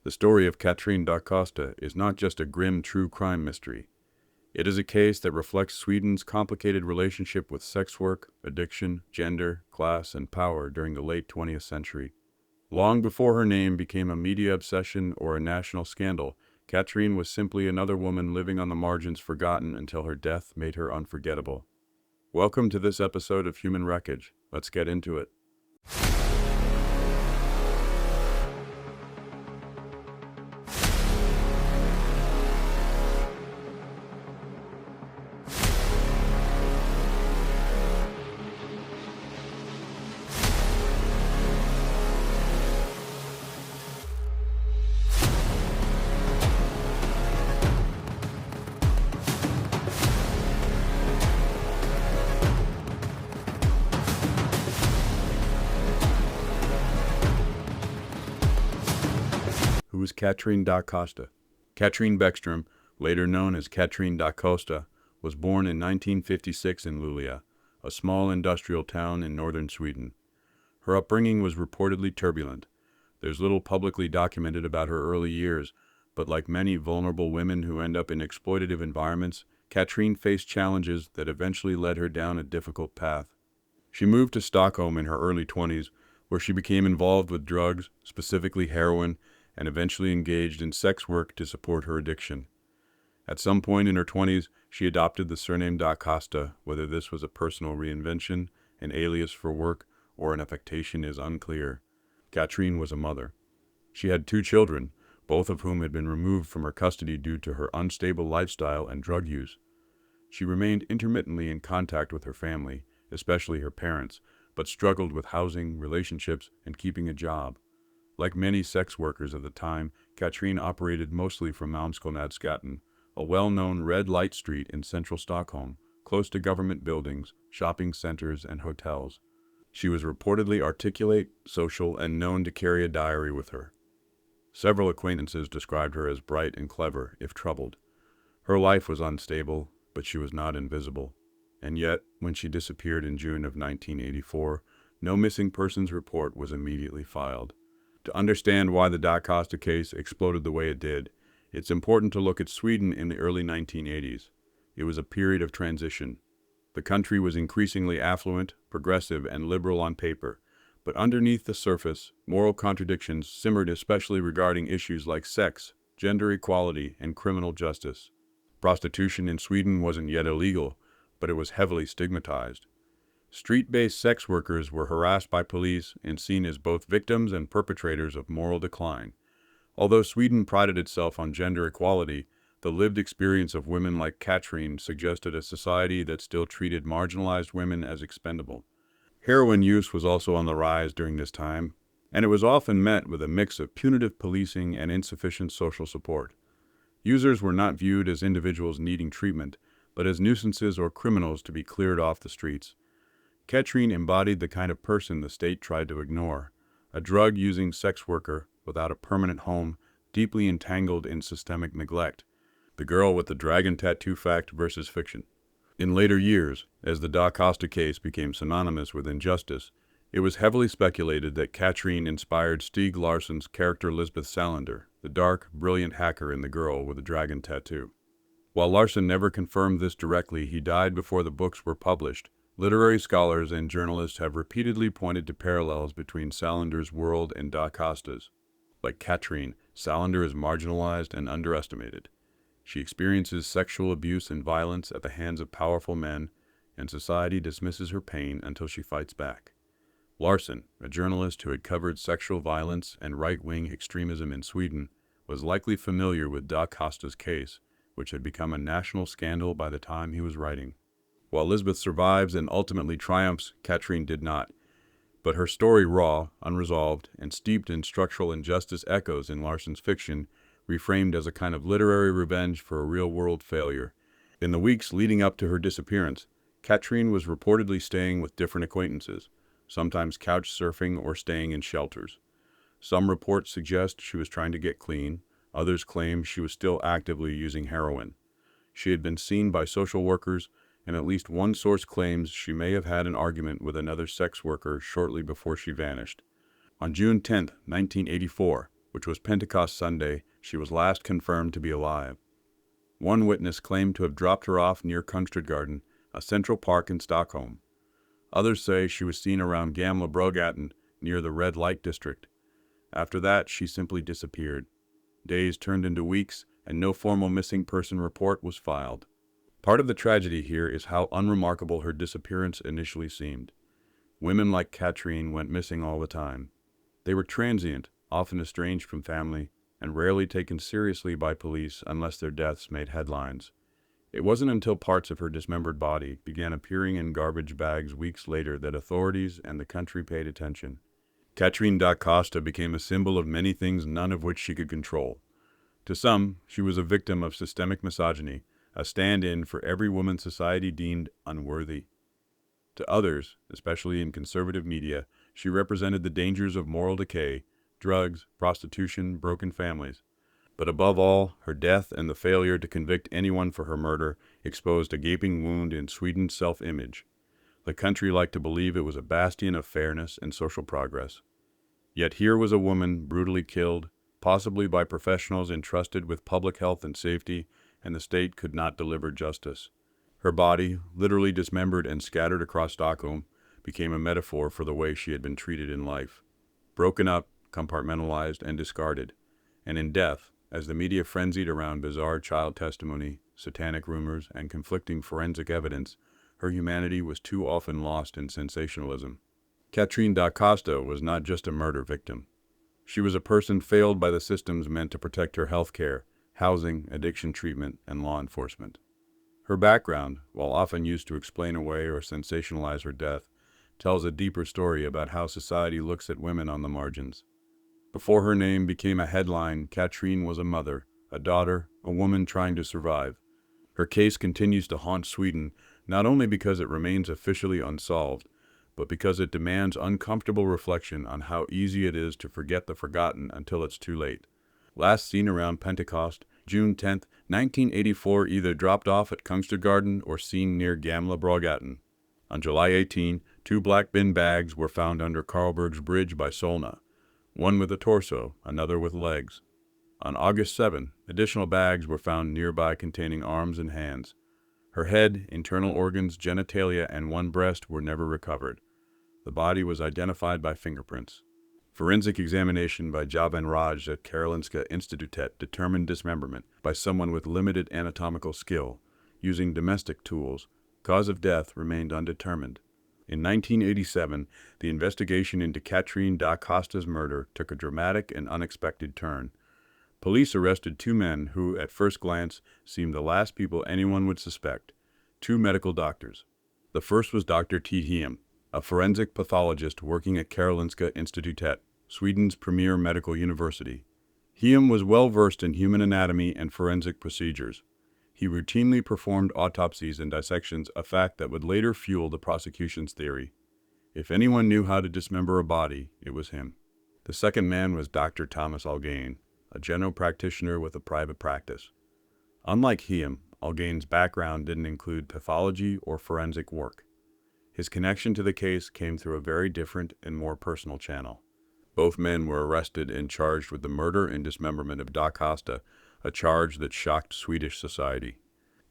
The story of Catrine da Costa is not just a grim true crime mystery. It is a case that reflects Sweden's complicated relationship with sex work, addiction, gender, class, and power during the late 20th century. Long before her name became a media obsession or a national scandal, Catrine was simply another woman living on the margins, forgotten until her death made her unforgettable. Welcome to this episode of Human Wreckage. Let's get into it. Who was Catrine da Costa? Catrine Bäckström, later known as Catrine da Costa, was born in 1956 in Luleå, a small industrial town in northern Sweden. Her upbringing was reportedly turbulent. There's little publicly documented about her early years, but like many vulnerable women who end up in exploitative environments, Catrine faced challenges that eventually led her down a difficult path. She moved to Stockholm in her early 20s, where she became involved with drugs, specifically heroin, and eventually engaged in sex work to support her addiction. At some point in her 20s, she adopted the surname da Costa. Whether this was a personal reinvention, an alias for work, or an affectation is unclear. Catrine was a mother. She had 2 children, both of whom had been removed from her custody due to her unstable lifestyle and drug use. She remained intermittently in contact with her family, especially her parents, but struggled with housing, relationships, and keeping a job. Like many sex workers of the time, Catrine operated mostly from Kunstradgården, a well-known red light street in central Stockholm, close to government buildings, shopping centers, and hotels. She was reportedly articulate, social, and known to carry a diary with her. Several acquaintances described her as bright and clever, if troubled. Her life was unstable, but she was not invisible. And yet, when she disappeared in June of 1984, no missing persons report was immediately filed. To understand why the da Costa case exploded the way it did, it's important to look at Sweden in the early 1980s. It was a period of transition. The country was increasingly affluent, progressive, and liberal on paper, but underneath the surface, moral contradictions simmered, especially regarding issues like sex, gender equality, and criminal justice. Prostitution in Sweden wasn't yet illegal, but it was heavily stigmatized. Street-based sex workers were harassed by police and seen as both victims and perpetrators of moral decline. Although Sweden prided itself on gender equality, the lived experience of women like Catrine suggested a society that still treated marginalized women as expendable. Heroin use was also on the rise during this time, and it was often met with a mix of punitive policing and insufficient social support. Users were not viewed as individuals needing treatment, but as nuisances or criminals to be cleared off the streets. Catrine embodied the kind of person the state tried to ignore, a drug-using sex worker without a permanent home, deeply entangled in systemic neglect. The girl with the dragon tattoo, fact versus fiction. In later years, as the da Costa case became synonymous with injustice, it was heavily speculated that Catrine inspired Stieg Larsson's character Lisbeth Salander, the dark, brilliant hacker in The Girl with the Dragon Tattoo. While Larsson never confirmed this directly, he died before the books were published. Literary scholars and journalists have repeatedly pointed to parallels between Salander's world and da Costa's. Like Catrine, Salander is marginalized and underestimated. She experiences sexual abuse and violence at the hands of powerful men, and society dismisses her pain until she fights back. Larsson, a journalist who had covered sexual violence and right-wing extremism in Sweden, was likely familiar with da Costa's case, which had become a national scandal by the time he was writing. While Lisbeth survives and ultimately triumphs, Catrine did not. But her story, raw, unresolved, and steeped in structural injustice, echoes in Larsson's fiction, reframed as a kind of literary revenge for a real-world failure. In the weeks leading up to her disappearance, Catrine was reportedly staying with different acquaintances, sometimes couch surfing or staying in shelters. Some reports suggest she was trying to get clean, others claim she was still actively using heroin. She had been seen by social workers, and at least one source claims she may have had an argument with another sex worker shortly before she vanished. On June 10, 1984, which was Pentecost Sunday, she was last confirmed to be alive. One witness claimed to have dropped her off near Kunstradgården, a central park in Stockholm. Others say she was seen around Gamla Brogatan, near the red light district. After that, she simply disappeared. Days turned into weeks, and no formal missing person report was filed. Part of the tragedy here is how unremarkable her disappearance initially seemed. Women like Catrine went missing all the time. They were transient, often estranged from family, and rarely taken seriously by police unless their deaths made headlines. It wasn't until parts of her dismembered body began appearing in garbage bags weeks later that authorities and the country paid attention. Catrine da Costa became a symbol of many things, none of which she could control. To some, she was a victim of systemic misogyny, a stand-in for every woman society deemed unworthy. To others, especially in conservative media, she represented the dangers of moral decay, drugs, prostitution, broken families. But above all, her death and the failure to convict anyone for her murder exposed a gaping wound in Sweden's self-image. The country liked to believe it was a bastion of fairness and social progress. Yet here was a woman brutally killed, possibly by professionals entrusted with public health and safety, and the state could not deliver justice. Her body, literally dismembered and scattered across Stockholm, became a metaphor for the way she had been treated in life. Broken up, compartmentalized, and discarded. And in death, as the media frenzied around bizarre child testimony, satanic rumors, and conflicting forensic evidence, her humanity was too often lost in sensationalism. Catrine da Costa was not just a murder victim. She was a person failed by the systems meant to protect her health care, housing, addiction treatment, and law enforcement. Her background, while often used to explain away or sensationalize her death, tells a deeper story about how society looks at women on the margins. Before her name became a headline, Catrine was a mother, a daughter, a woman trying to survive. Her case continues to haunt Sweden, not only because it remains officially unsolved, but because it demands uncomfortable reflection on how easy it is to forget the forgotten until it's too late. Last seen around Pentecost, June 10, 1984, either dropped off at Kunstradgården or seen near Gamla Brogatan. On July 18, 2 black bin bags were found under Karlberg's Bridge by Solna, one with a torso, another with legs. On August 7, additional bags were found nearby containing arms and hands. Her head, internal organs, genitalia, and one breast were never recovered. The body was identified by fingerprints. Forensic examination by Javan Raj at Karolinska Institutet determined dismemberment by someone with limited anatomical skill, using domestic tools. Cause of death remained undetermined. In 1987, the investigation into Catrine da Costa's murder took a dramatic and unexpected turn. Police arrested 2 men who, at first glance, seemed the last people anyone would suspect. 2 medical doctors. The first was Dr. T. a forensic pathologist working at Karolinska Institutet, Sweden's premier medical university. Hiem was well versed in human anatomy and forensic procedures. He routinely performed autopsies and dissections, a fact that would later fuel the prosecution's theory. If anyone knew how to dismember a body, it was him. The second man was Dr. Thomas Algain, a general practitioner with a private practice. Unlike Hiem, Algain's background didn't include pathology or forensic work. His connection to the case came through a very different and more personal channel. Both men were arrested and charged with the murder and dismemberment of da Costa, a charge that shocked Swedish society.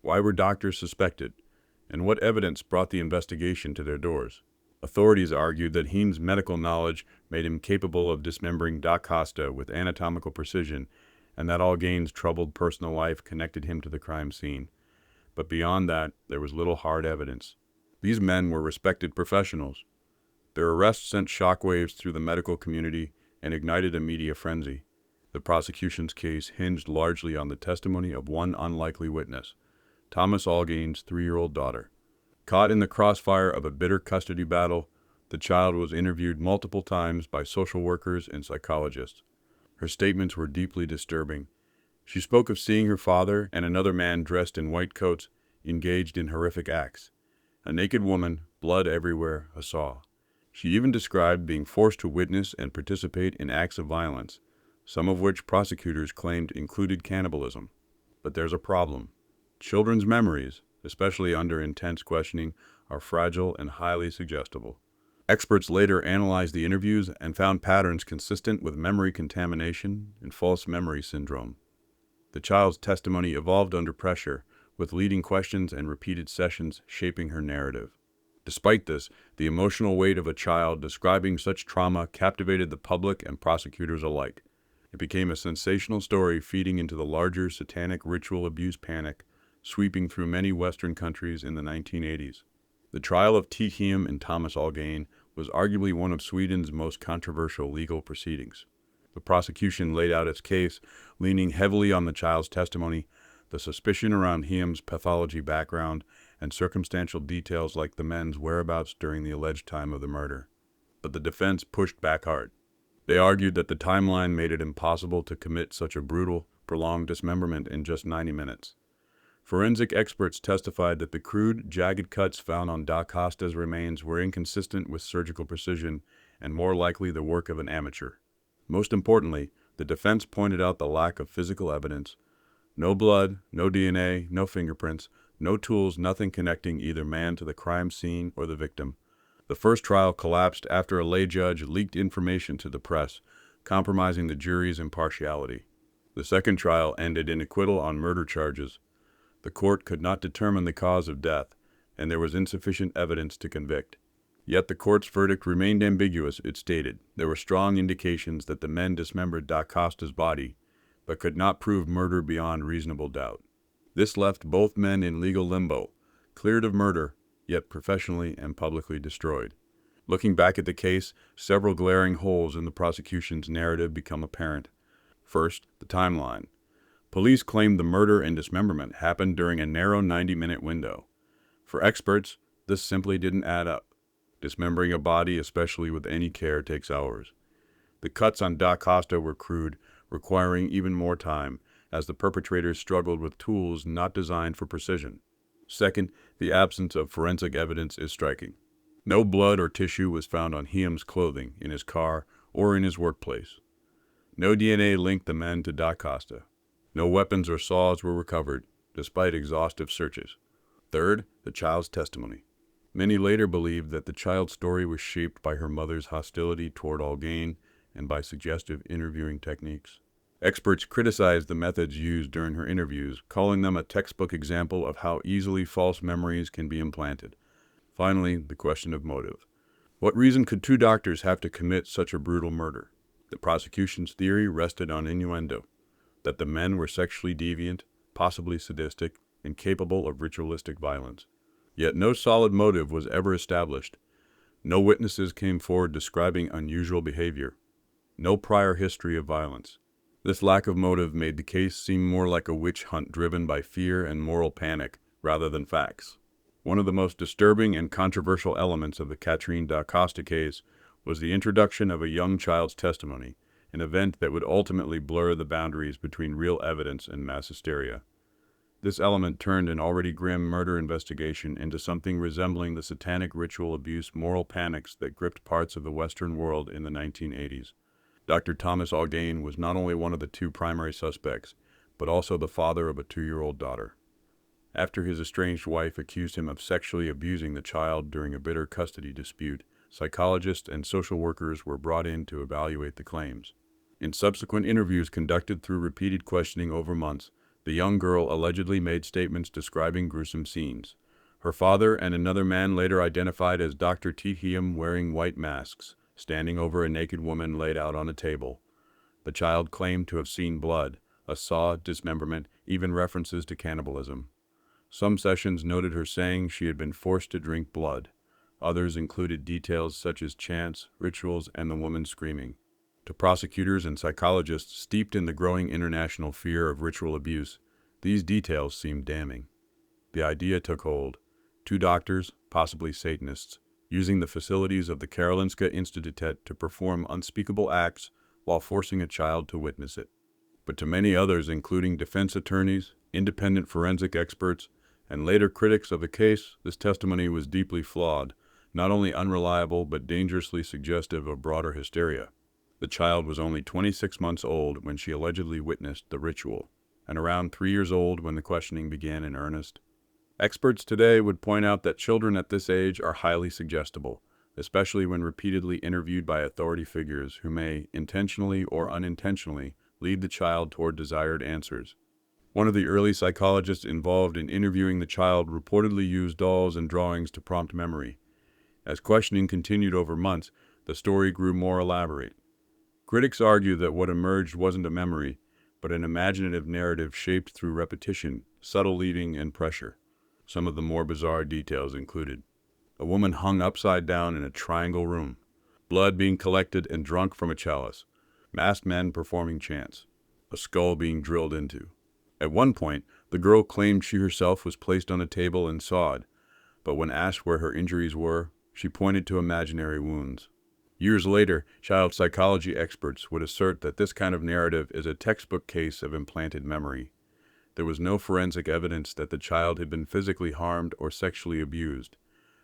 Why were doctors suspected? And what evidence brought the investigation to their doors? Authorities argued that Hiem's medical knowledge made him capable of dismembering da Costa with anatomical precision, and that Algain's troubled personal life connected him to the crime scene. But beyond that, there was little hard evidence. These men were respected professionals. Their arrest sent shockwaves through the medical community and ignited a media frenzy. The prosecution's case hinged largely on the testimony of one unlikely witness, Thomas Algain's 3-year-old daughter. Caught in the crossfire of a bitter custody battle, the child was interviewed multiple times by social workers and psychologists. Her statements were deeply disturbing. She spoke of seeing her father and another man dressed in white coats engaged in horrific acts. A naked woman, blood everywhere, a saw. She even described being forced to witness and participate in acts of violence, some of which prosecutors claimed included cannibalism. But there's a problem. Children's memories, especially under intense questioning, are fragile and highly suggestible. Experts later analyzed the interviews and found patterns consistent with memory contamination and false memory syndrome. The child's testimony evolved under pressure, with leading questions and repeated sessions shaping her narrative. Despite this, the emotional weight of a child describing such trauma captivated the public and prosecutors alike. It became a sensational story feeding into the larger satanic ritual abuse panic sweeping through many Western countries in the 1980s. The trial of T. Hiem and Thomas Algain was arguably one of Sweden's most controversial legal proceedings. The prosecution laid out its case, leaning heavily on the child's testimony, the suspicion around Hiem's pathology background, and circumstantial details like the men's whereabouts during the alleged time of the murder. But the defense pushed back hard. They argued that the timeline made it impossible to commit such a brutal, prolonged dismemberment in just 90 minutes. Forensic experts testified that the crude, jagged cuts found on Da Costa's remains were inconsistent with surgical precision and more likely the work of an amateur. Most importantly, the defense pointed out the lack of physical evidence. No blood, no DNA, no fingerprints, no tools, nothing connecting either man to the crime scene or the victim. The first trial collapsed after a lay judge leaked information to the press, compromising the jury's impartiality. The second trial ended in acquittal on murder charges. The court could not determine the cause of death, and there was insufficient evidence to convict. Yet the court's verdict remained ambiguous. It stated there were strong indications that the men dismembered Da Costa's body, but could not prove murder beyond reasonable doubt. This left both men in legal limbo, cleared of murder, yet professionally and publicly destroyed. Looking back at the case, several glaring holes in the prosecution's narrative become apparent. First, the timeline. Police claimed the murder and dismemberment happened during a narrow 90-minute window. For experts, this simply didn't add up. Dismembering a body, especially with any care, takes hours. The cuts on Da Costa were crude, requiring even more time, as the perpetrators struggled with tools not designed for precision. Second, the absence of forensic evidence is striking. No blood or tissue was found on Hiem's clothing, in his car, or in his workplace. No DNA linked the men to Da Costa. No weapons or saws were recovered, despite exhaustive searches. Third, the child's testimony. Many later believed that the child's story was shaped by her mother's hostility toward Algain and by suggestive interviewing techniques. Experts criticized the methods used during her interviews, calling them a textbook example of how easily false memories can be implanted. Finally, the question of motive. What reason could two doctors have to commit such a brutal murder? The prosecution's theory rested on innuendo, that the men were sexually deviant, possibly sadistic, and capable of ritualistic violence. Yet no solid motive was ever established. No witnesses came forward describing unusual behavior. No prior history of violence. This lack of motive made the case seem more like a witch hunt driven by fear and moral panic rather than facts. One of the most disturbing and controversial elements of the Catrine da Costa case was the introduction of a young child's testimony, an event that would ultimately blur the boundaries between real evidence and mass hysteria. This element turned an already grim murder investigation into something resembling the satanic ritual abuse moral panics that gripped parts of the Western world in the 1980s. Dr. Thomas Algain was not only one of the two primary suspects, but also the father of a 2-year-old daughter. After his estranged wife accused him of sexually abusing the child during a bitter custody dispute, psychologists and social workers were brought in to evaluate the claims. In subsequent interviews conducted through repeated questioning over months, the young girl allegedly made statements describing gruesome scenes. Her father and another man later identified as Dr. T. Hiem wearing white masks, standing over a naked woman laid out on a table. The child claimed to have seen blood, a saw, dismemberment, even references to cannibalism. Some sessions noted her saying she had been forced to drink blood. Others included details such as chants, rituals, and the woman screaming. To prosecutors and psychologists steeped in the growing international fear of ritual abuse, these details seemed damning. The idea took hold. 2 doctors, possibly Satanists, using the facilities of the Karolinska Institutet to perform unspeakable acts while forcing a child to witness it. But to many others, including defense attorneys, independent forensic experts, and later critics of the case, this testimony was deeply flawed, not only unreliable but dangerously suggestive of broader hysteria. The child was only 26 months old when she allegedly witnessed the ritual, and around 3 years old when the questioning began in earnest. Experts today would point out that children at this age are highly suggestible, especially when repeatedly interviewed by authority figures who may, intentionally or unintentionally, lead the child toward desired answers. One of the early psychologists involved in interviewing the child reportedly used dolls and drawings to prompt memory. As questioning continued over months, the story grew more elaborate. Critics argue that what emerged wasn't a memory, but an imaginative narrative shaped through repetition, subtle leading, and pressure. Some of the more bizarre details included a woman hung upside down in a triangle room, blood being collected and drunk from a chalice, masked men performing chants, a skull being drilled into. At one point, the girl claimed she herself was placed on a table and sawed, but when asked where her injuries were, she pointed to imaginary wounds. Years later, child psychology experts would assert that this kind of narrative is a textbook case of implanted memory. There was no forensic evidence that the child had been physically harmed or sexually abused.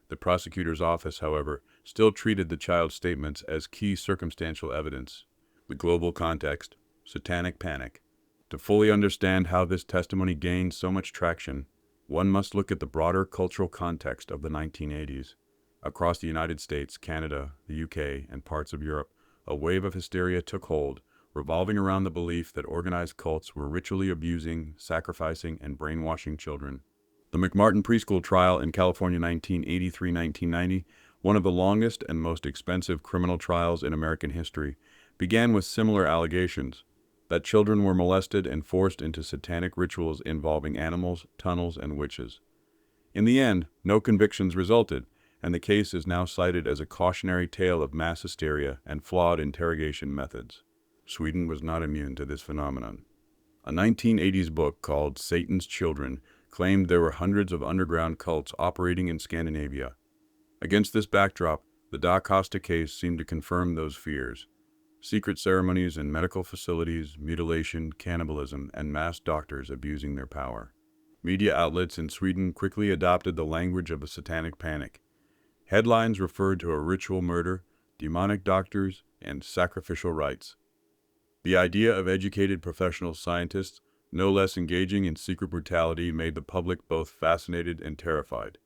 The prosecutor's office, however, still treated the child's statements as key circumstantial evidence. The global context, satanic panic. To fully understand how this testimony gained so much traction, one must look at the broader cultural context of the 1980s. Across the United States, Canada, the UK, and parts of Europe, a wave of hysteria took hold, revolving around the belief that organized cults were ritually abusing, sacrificing, and brainwashing children. The McMartin preschool trial in California 1983-1990, one of the longest and most expensive criminal trials in American history, began with similar allegations that children were molested and forced into satanic rituals involving animals, tunnels, and witches. In the end, no convictions resulted, and the case is now cited as a cautionary tale of mass hysteria and flawed interrogation methods. Sweden was not immune to this phenomenon. A 1980s book called Satan's Children claimed there were hundreds of underground cults operating in Scandinavia. Against this backdrop, the Da Costa case seemed to confirm those fears. Secret ceremonies in medical facilities, mutilation, cannibalism, and mass doctors abusing their power. Media outlets in Sweden quickly adopted the language of the satanic panic. Headlines referred to a ritual murder, demonic doctors, and sacrificial rites. The idea of educated professional scientists, no less engaging in secret brutality, made the public both fascinated and terrified.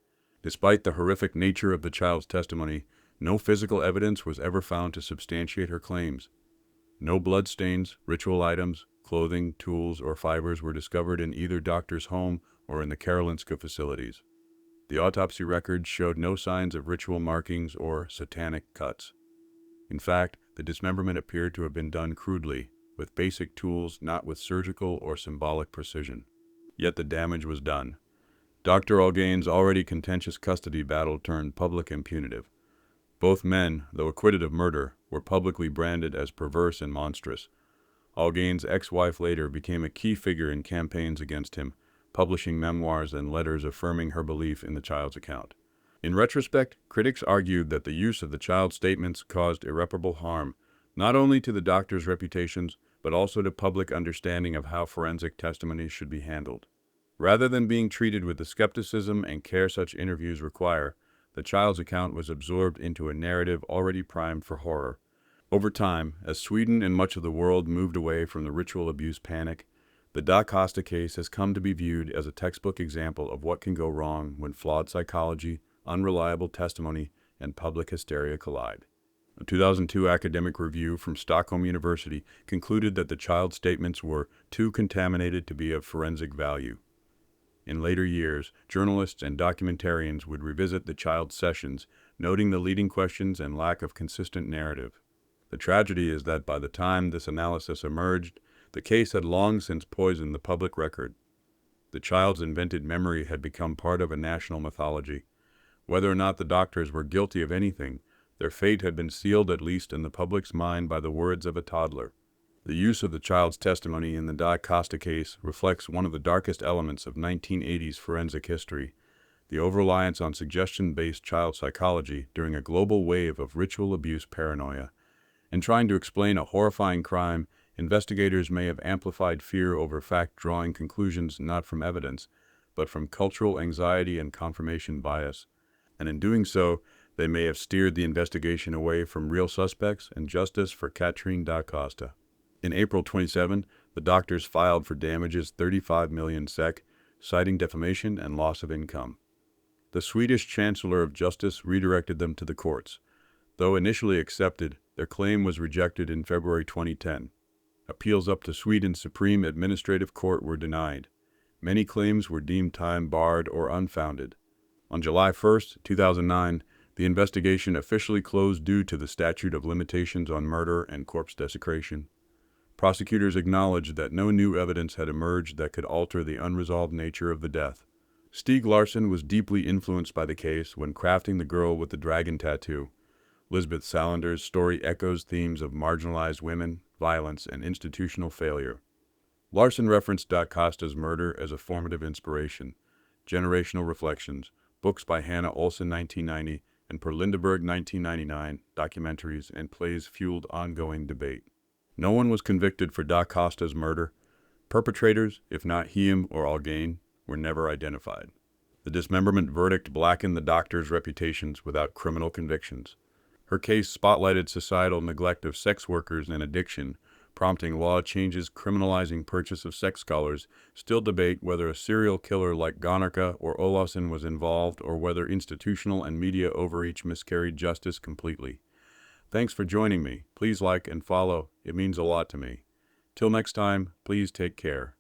Despite the horrific nature of the child's testimony, no physical evidence was ever found to substantiate her claims. No bloodstains, ritual items, clothing, tools, or fibers were discovered in either doctor's home or in the Karolinska facilities. The autopsy records showed no signs of ritual markings or satanic cuts. In fact, the dismemberment appeared to have been done crudely, with basic tools, not with surgical or symbolic precision. Yet the damage was done. Dr. Algain's already contentious custody battle turned public and punitive. Both men, though acquitted of murder, were publicly branded as perverse and monstrous. Algain's ex-wife later became a key figure in campaigns against him, publishing memoirs and letters affirming her belief in the child's account. In retrospect, critics argued that the use of the child's statements caused irreparable harm, not only to the doctor's reputations, but also to public understanding of how forensic testimony should be handled. Rather than being treated with the skepticism and care such interviews require, the child's account was absorbed into a narrative already primed for horror. Over time, as Sweden and much of the world moved away from the ritual abuse panic, the Da Costa case has come to be viewed as a textbook example of what can go wrong when flawed psychology, unreliable testimony, and public hysteria collide. A 2002 academic review from Stockholm University concluded that the child's statements were too contaminated to be of forensic value. In later years, journalists and documentarians would revisit the child's sessions, noting the leading questions and lack of consistent narrative. The tragedy is that by the time this analysis emerged, the case had long since poisoned the public record. The child's invented memory had become part of a national mythology. Whether or not the doctors were guilty of anything, their fate had been sealed at least in the public's mind by the words of a toddler. The use of the child's testimony in the Da Costa case reflects one of the darkest elements of 1980s forensic history, the over-reliance on suggestion-based child psychology during a global wave of ritual abuse paranoia. In trying to explain a horrifying crime, investigators may have amplified fear over fact-drawing conclusions not from evidence, but from cultural anxiety and confirmation bias. And in doing so, they may have steered the investigation away from real suspects and justice for Catrine da Costa. In April 27, the doctors filed for damages 35 million SEK, citing defamation and loss of income. The Swedish Chancellor of Justice redirected them to the courts, Though initially accepted, their claim was rejected in February 2010. Appeals up to Sweden's Supreme Administrative Court were denied. Many claims were deemed time-barred or unfounded. On July 1, 2009, the investigation officially closed due to the statute of limitations on murder and corpse desecration. Prosecutors acknowledged that no new evidence had emerged that could alter the unresolved nature of the death. Stieg Larsson was deeply influenced by the case when crafting The Girl with the Dragon Tattoo. Lisbeth Salander's story echoes themes of marginalized women, violence, and institutional failure. Larsson referenced Da Costa's murder as a formative inspiration. Generational Reflections, books by Hannah Olsen 1990 and Per Lindeberg 1999, documentaries and plays fueled ongoing debate. No one was convicted for Da Costa's murder. Perpetrators, if not Hiem or Algain, were never identified. The dismemberment verdict blackened the doctor's reputations without criminal convictions. Her case spotlighted societal neglect of sex workers and addiction, prompting law changes criminalizing purchase of sex. Scholars still debate whether a serial killer like Gonorka or Olafsson was involved or whether institutional and media overreach miscarried justice completely. Thanks for joining me. Please like and follow. It means a lot to me. Till next time, please take care.